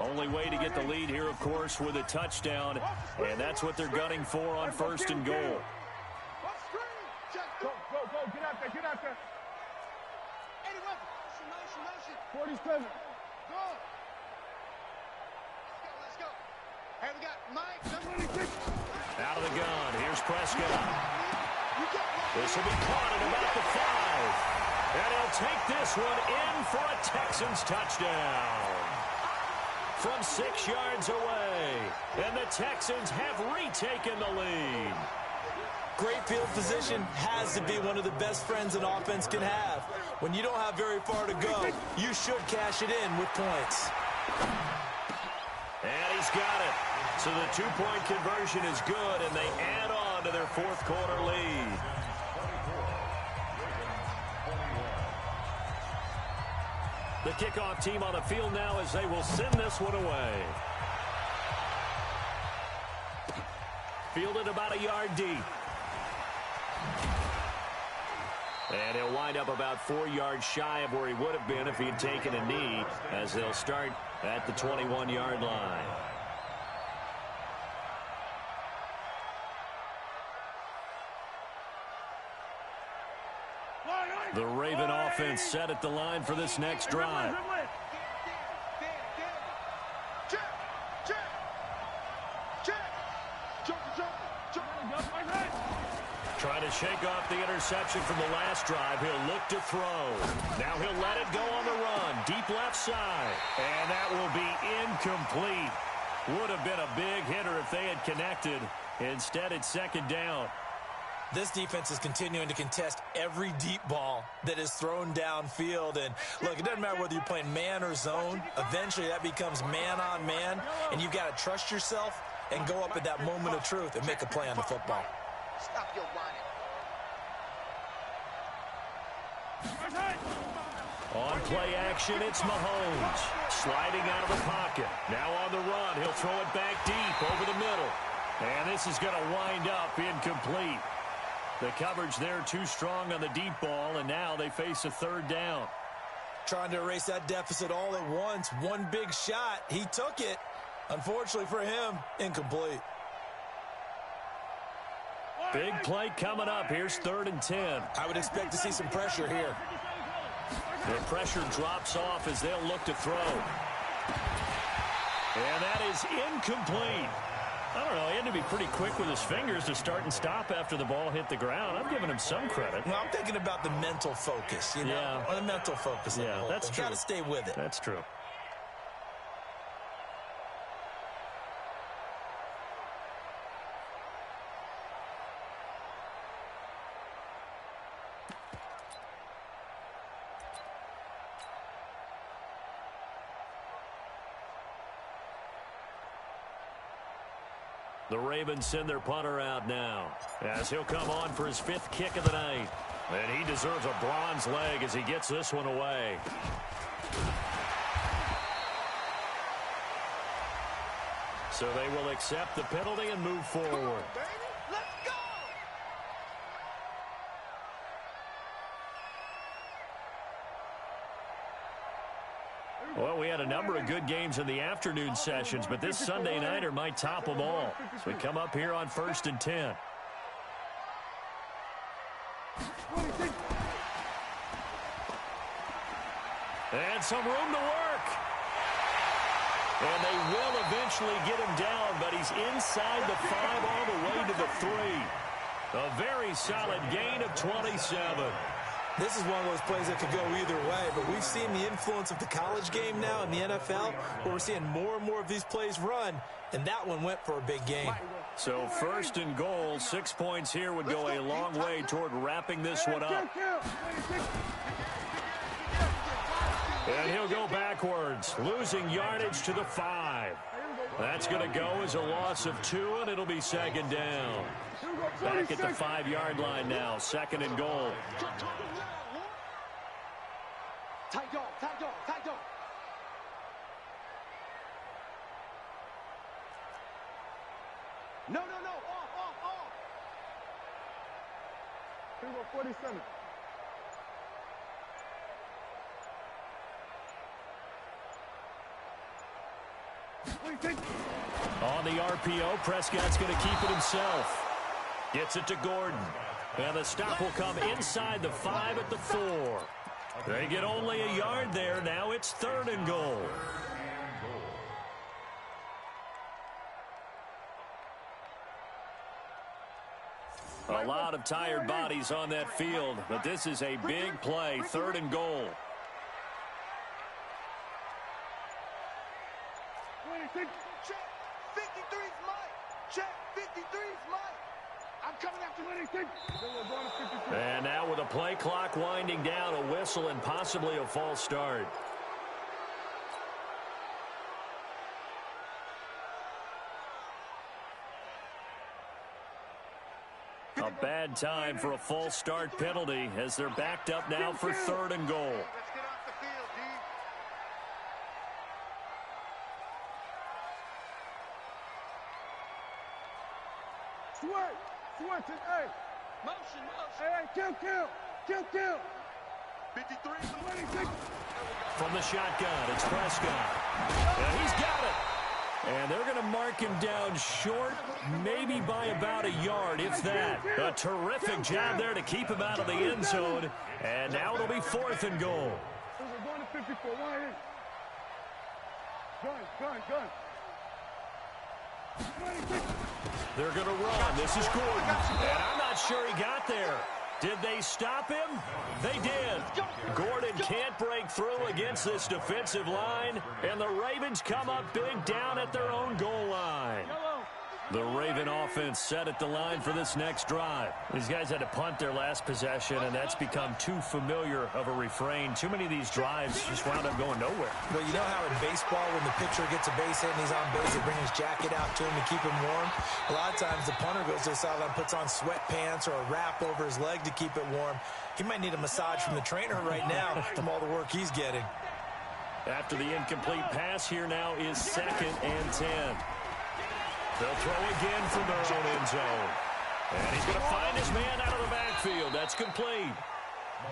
[SPEAKER 1] Only way to get the lead here, of course, with a touchdown. And that's what they're gunning for on 1st and goal.
[SPEAKER 2] Go. Get out there. 47. Go. Let's go. Hey, we got Mike.
[SPEAKER 1] Out of the gun. Here's Prescott. This will be caught at about the 5. And he'll take this one in for a Texans touchdown. From 6 yards away. And the Texans have retaken the lead.
[SPEAKER 3] Great field position has to be one of the best friends an offense can have. When you don't have very far to go, you should cash it in with points.
[SPEAKER 1] And he's got it. So the 2-point conversion is good, and they add on to their 4th quarter lead. The kickoff team on the field now as they will send this one away. Fielded about a yard deep. And he'll wind up about 4 yards shy of where he would have been if he had taken a knee, as they'll start at the 21-yard line. The Raven offense set at the line for this next drive. Trying to shake off the interception from the last drive. He'll look to throw. Now he'll let it go on the run. Deep left side. And that will be incomplete. Would have been a big hitter if they had connected. Instead, it's 2nd down.
[SPEAKER 3] This defense is continuing to contest every deep ball that is thrown downfield. And, look, it doesn't matter whether you're playing man or zone. Eventually, that becomes man-on-man, and you've got to trust yourself and go up at that moment of truth and make a play on the football.
[SPEAKER 2] Stop your whining.
[SPEAKER 1] On play action, it's Mahomes. Sliding out of the pocket. Now on the run, he'll throw it back deep over the middle. And this is going to wind up incomplete. The coverage there too strong on the deep ball, and now they face a 3rd down.
[SPEAKER 3] trying to erase that deficit all at once. One big shot. He took it. Unfortunately for him, incomplete.
[SPEAKER 1] Big play coming up. Here's 3rd and 10.
[SPEAKER 3] I would expect to see some pressure here.
[SPEAKER 1] The pressure drops off as they'll look to throw. And that is incomplete. I don't know. He had to be pretty quick with his fingers to start and stop after the ball hit the ground. I'm giving him some credit.
[SPEAKER 3] Well, I'm thinking about the mental focus, you know?
[SPEAKER 1] Yeah.
[SPEAKER 3] Or the mental focus.
[SPEAKER 1] Yeah, that's true.
[SPEAKER 3] Got to stay with it.
[SPEAKER 1] That's true. The Ravens send their punter out now as he'll come on for his 5th kick of the night. And he deserves a bronze leg as he gets this one away. So they will accept the penalty and move forward.
[SPEAKER 2] Come on, baby. Let's go!
[SPEAKER 1] Well, we had a number of good games in the afternoon sessions, but this Sunday nighter might top them all. So we come up here on 1st and 10. And some room to work. And they will eventually get him down, but he's inside the 5 all the way to the 3. A very solid gain of 27.
[SPEAKER 3] This is one of those plays that could go either way, but we've seen the influence of the college game now in the NFL, where we're seeing more and more of these plays run, and that one went for a big gain.
[SPEAKER 1] So 1st and goal, 6 points here would go a long way toward wrapping this one up. And he'll go backwards, losing yardage to the 5. That's going to go as a loss of 2, and it'll be 2nd down. Back at the 5-yard line now, 2nd and goal.
[SPEAKER 2] Tight dog, tight dog, tight dog. No, off. Here we go, 47.
[SPEAKER 1] On the RPO, Prescott's going to keep it himself. Gets it to Gordon. And the stop will come inside the 5 at the 4. They get only a yard there. Now it's 3rd and goal. A lot of tired bodies on that field, but this is a big play. 3rd and goal.
[SPEAKER 2] Check, 53's Mike. Check, 53's Mike. I'm coming after anything.
[SPEAKER 1] And now with a play clock winding down, a whistle and possibly a false start. A bad time for a false start penalty as they're backed up now for 3rd and goal.
[SPEAKER 2] Let's get off the field, D. Switch it, hey. Motion. Hey, kill. 53.
[SPEAKER 1] From the shotgun, it's Prescott. And he's got it. And they're going to mark him down short, maybe by about a yard, if that. A terrific job there to keep him out of the end zone. And now it'll be 4th and goal.
[SPEAKER 2] Gun.
[SPEAKER 1] They're going to run. This is Gordon. And I'm not sure he got there. Did they stop him? They did. Gordon can't break through against this defensive line, and the Ravens come up big down at their own goal line. The Raven offense set at the line for this next drive. These guys had to punt their last possession, and that's become too familiar of a refrain. Too many of these drives just wound up going nowhere.
[SPEAKER 3] Well, you know how in baseball, when the pitcher gets a base hit and he's on base, they bring his jacket out to him to keep him warm? A lot of times the punter goes to the sideline, puts on sweatpants or a wrap over his leg to keep it warm. He might need a massage from the trainer right now from all the work he's getting.
[SPEAKER 1] After the incomplete pass, here now is 2nd and 10. They'll throw again from their own end zone. And he's going to find his man out of the backfield. That's complete.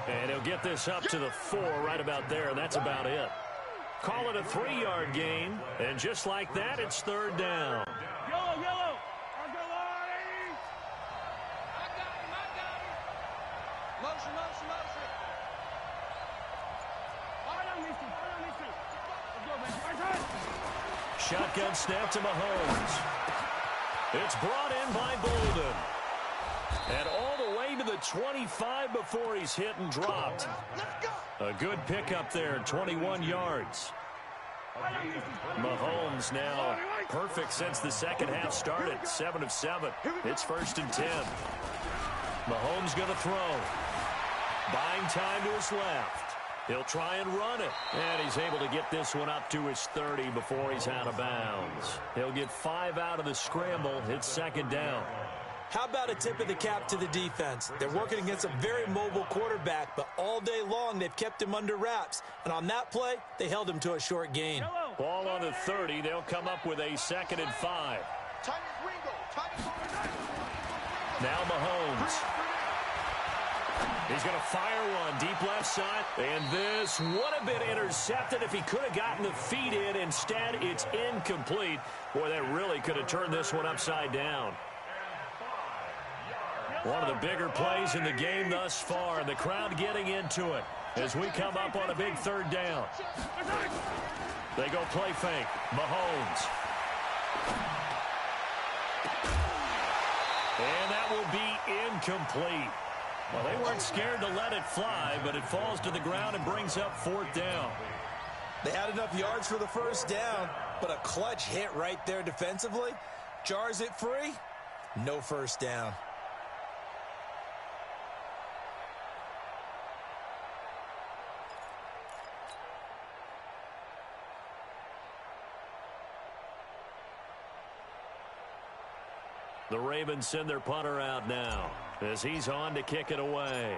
[SPEAKER 1] And he'll get this up to the 4 right about there, and that's about it. Call it a 3-yard gain, and just like that, it's 3rd down.
[SPEAKER 2] Yellow, yellow. I got him. Motion, motion, motion.
[SPEAKER 1] Shotgun snap to Mahomes. It's brought in by Bolden. And all the way to the 25 before he's hit and dropped. A good pickup there, 21 yards. Mahomes now perfect since the second half started, 7 of 7. It's 1st and 10. Mahomes going to throw. Buying time to his left. He'll try and run it. And he's able to get this one up to his 30 before he's out of bounds. He'll get 5 out of the scramble. It's 2nd down.
[SPEAKER 3] How about a tip of the cap to the defense? They're working against a very mobile quarterback, but all day long they've kept him under wraps. And on that play, they held him to a short gain.
[SPEAKER 1] Ball on the 30. They'll come up with a 2nd and 5. Now Mahomes. He's going to fire one deep left side. And this would have been intercepted if he could have gotten the feet in. Instead, it's incomplete. Boy, that really could have turned this one upside down. One of the bigger plays in the game thus far, and the crowd getting into it as we come up on a big 3rd down. They go play fake. Mahomes. And that will be incomplete. Well, they weren't scared to let it fly, but it falls to the ground and brings up 4th down.
[SPEAKER 3] They had enough yards for the 1st down, but a clutch hit right there defensively jars it free. No 1st down.
[SPEAKER 1] The Ravens send their punter out now as he's on to kick it away.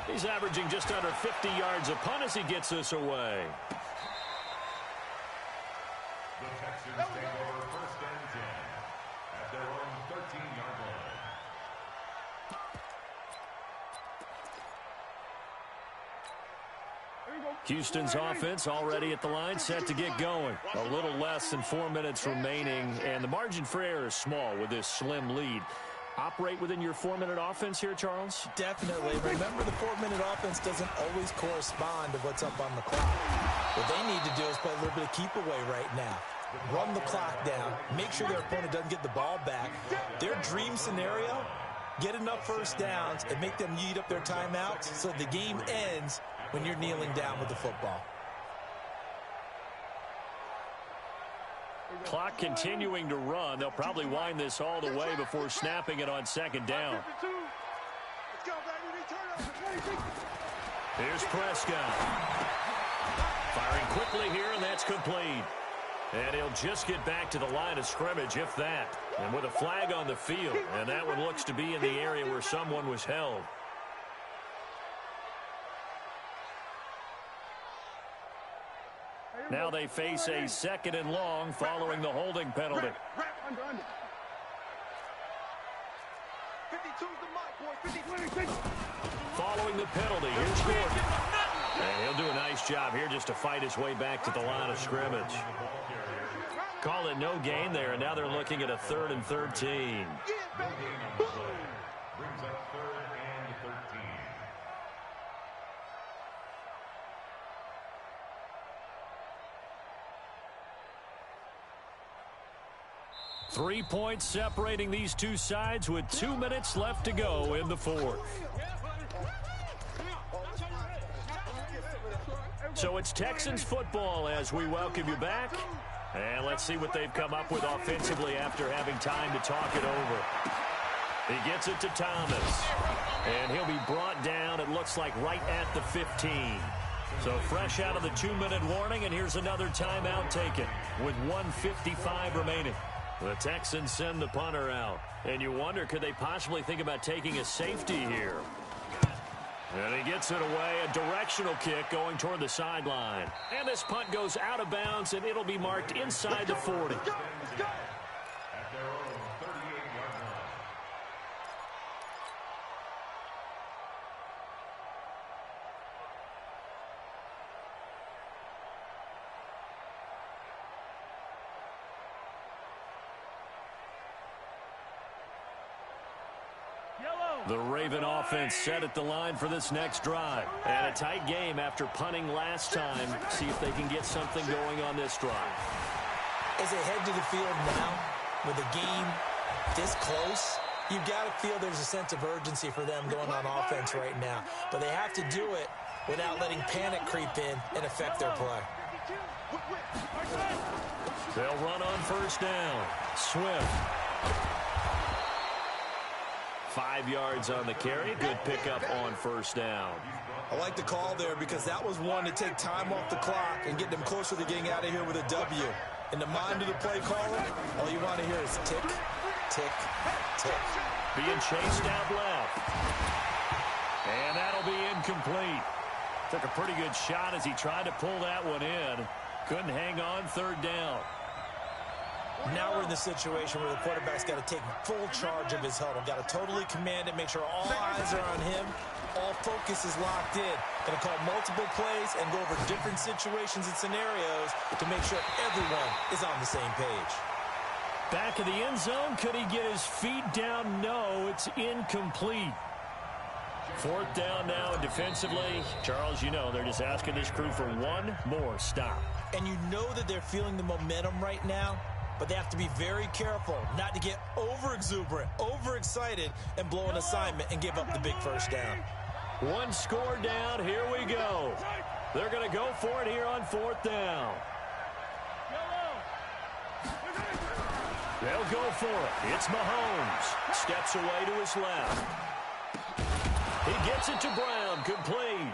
[SPEAKER 1] He's averaging just under 50 yards a punt as he gets this away.
[SPEAKER 4] The Texans take over 1st and 10 at their own 13-yard line.
[SPEAKER 1] Houston's offense already at the line, set to get going. A little less than 4 minutes remaining, and the margin for error is small with this slim lead. Operate within your 4-minute offense here, Charles?
[SPEAKER 3] Definitely. Remember, the 4-minute offense doesn't always correspond to what's up on the clock. What they need to do is play a little bit of keep away right now. Run the clock down. Make sure their opponent doesn't get the ball back. Their dream scenario, get enough 1st downs and make them eat up their timeouts so the game ends when you're kneeling down with the football.
[SPEAKER 1] Clock continuing to run. They'll probably wind this all the way before snapping it on 2nd down. Here's Prescott. Firing quickly here, and that's complete. And he'll just get back to the line of scrimmage, if that. And with a flag on the field, and that one looks to be in the area where someone was held. Now they face a 2nd and long following the holding penalty.
[SPEAKER 2] 52's the mic, boy. 52.
[SPEAKER 1] Following the penalty, here's Gordon. And he'll do a nice job here just to fight his way back to the line of scrimmage. Call it no gain there, and now they're looking at a 3rd and 13.
[SPEAKER 4] Brings up 3rd and 13.
[SPEAKER 1] Three points separating these two sides with 2 minutes left to go in the 4th. So it's Texans football as we welcome you back. And let's see what they've come up with offensively after having time to talk it over. He gets it to Thomas. And he'll be brought down, it looks like, right at the 15. So fresh out of the 2-minute warning, and here's another timeout taken with 1:55 remaining. The Texans send the punter out. And you wonder, could they possibly think about taking a safety here? And he gets it away, a directional kick going toward the sideline. And this punt goes out of bounds, and it'll be marked inside the 40.
[SPEAKER 4] At their own 38-yard line.
[SPEAKER 1] The Raven offense set at the line for this next drive. And a tight game after punting last time. See if they can get something going on this drive.
[SPEAKER 3] As they head to the field now, with the game this close, you've got to feel there's a sense of urgency for them going on offense right now. But they have to do it without letting panic creep in and affect their play.
[SPEAKER 1] They'll run on first down. Swift. 5 yards on the carry. Good pickup on first down.
[SPEAKER 3] I like the call there because that was one to take time off the clock and get them closer to getting out of here with a W. In the mind of the play caller, all you want to hear is tick, tick, tick.
[SPEAKER 1] Being chased out left. And that'll be incomplete. Took a pretty good shot as he tried to pull that one in. Couldn't hang on third down.
[SPEAKER 3] Now we're in the situation where the quarterback's got to take full charge of his huddle. Got to totally command it, make sure all eyes are on him. All focus is locked in. Going to call multiple plays and go over different situations and scenarios to make sure everyone is on the same page.
[SPEAKER 1] Back of the end zone. Could he get his feet down? No, it's incomplete. Fourth down now defensively. Charles, you know, they're just asking this crew for one more stop.
[SPEAKER 3] And you know that they're feeling the momentum right now, but they have to be very careful not to get over-exuberant, overexcited, and blow an assignment and give up the big first down.
[SPEAKER 1] One score down. Here we go. They're going to go for it here on fourth down. They'll go for it. It's Mahomes. Steps away to his left. He gets it to Brown. Complete.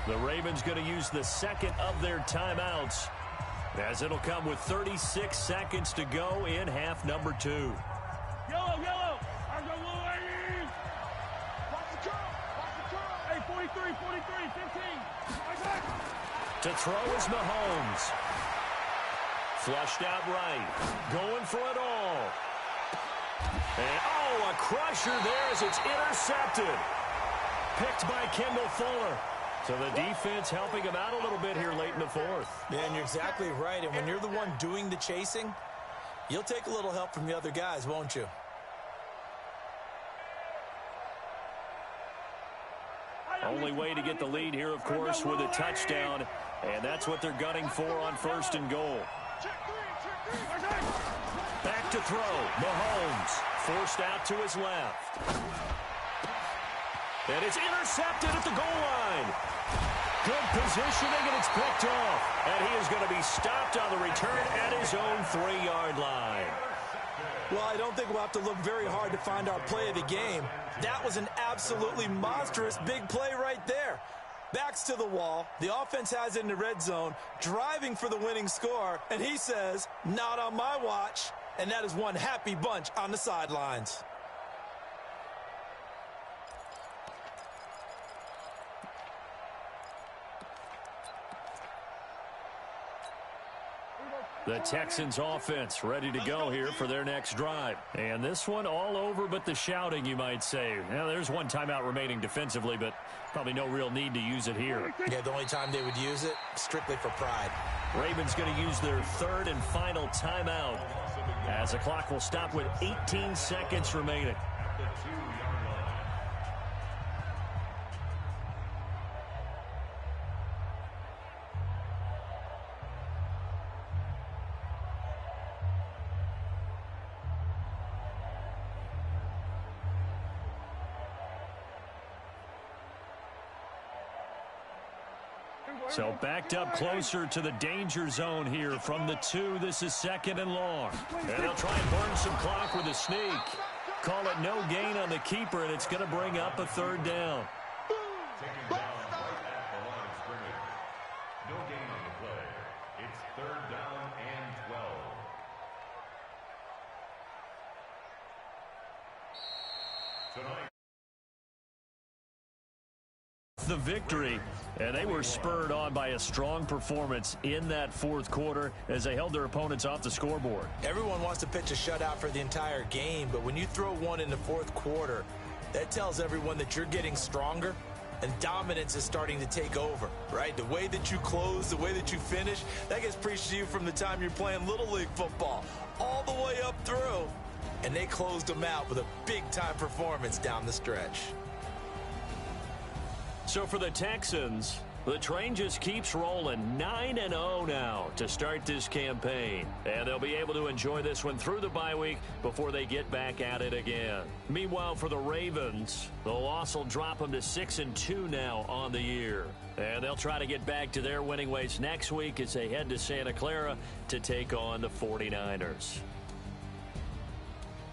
[SPEAKER 1] The Ravens going to use the second of their timeouts, as it'll come with 36 seconds to go in half number 2.
[SPEAKER 2] Yellow, yellow. Watch the curl. Watch the curl. Hey, 43, 15.
[SPEAKER 1] To throw is Mahomes. Flushed out right. Going for it all. And, oh, a crusher there as it's intercepted. Picked by Kendall Fuller. So the defense helping him out a little bit here late in the fourth.
[SPEAKER 3] Yeah, and you're exactly right. And when you're the one doing the chasing, you'll take a little help from the other guys, won't you?
[SPEAKER 1] Only way to get the lead here, of course, with a touchdown. And that's what they're gunning for on first and goal. Back to throw. Mahomes forced out to his left. And it's intercepted at the goal line. Good positioning, and it's picked off. And he is going to be stopped on the return at his own 3-yard line.
[SPEAKER 3] Well, I don't think we'll have to look very hard to find our play of the game. That was an absolutely monstrous big play right there. Backs to the wall. The offense has it in the red zone, driving for the winning score. And he says, not on my watch. And that is one happy bunch on the sidelines.
[SPEAKER 1] The Texans offense ready to go here for their next drive. And this one all over but the shouting, you might say. Now, there's one timeout remaining defensively, but probably no real need to use it here.
[SPEAKER 3] Yeah, the only time they would use it, strictly for pride.
[SPEAKER 1] Ravens going to use their third and final timeout, as the clock will stop with 18 seconds remaining. So backed up closer to the danger zone here from the 2. This is second and long. And they'll try and burn some clock with a sneak. Call it no gain on the keeper, and it's going to bring up a third down.
[SPEAKER 4] Taken down right at the line of scrimmage. No gain on the play. It's third down and 12. Tonight.
[SPEAKER 1] The victory, and they were spurred on by a strong performance in that fourth quarter as they held their opponents off the scoreboard.
[SPEAKER 3] Everyone wants to pitch a shutout for the entire game, but when you throw one in the fourth quarter, that tells everyone that you're getting stronger and dominance is starting to take over, right? The way that you close, the way that you finish, that gets preached to you from the time you're playing Little League football all the way up through. and they closed them out with a big-time performance down the stretch.
[SPEAKER 1] So for the Texans, the train just keeps rolling, 9-0 now to start this campaign. And they'll be able to enjoy this one through the bye week before they get back at it again. Meanwhile, for the Ravens, the loss will drop them to 6-2 now on the year. And they'll try to get back to their winning ways next week as they head to Santa Clara to take on the 49ers.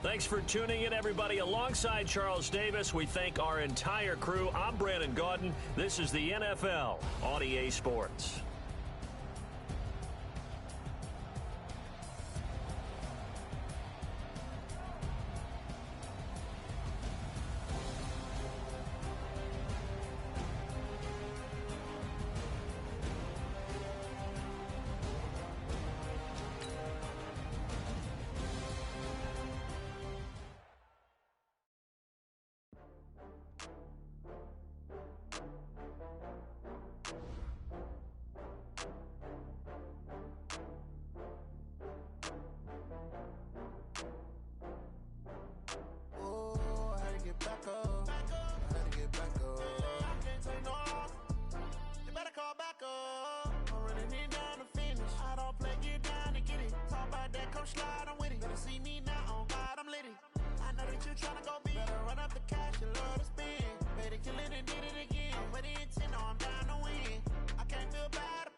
[SPEAKER 1] Thanks for tuning in, everybody. Alongside Charles Davis, we thank our entire crew. I'm Brandon Gaudin. This is the NFL on EA Sports.
[SPEAKER 2] Tryna go big, better run up the cash, you love to spend. Made a killing and did it again. But the intent, no, I'm down to win. I can't feel bad.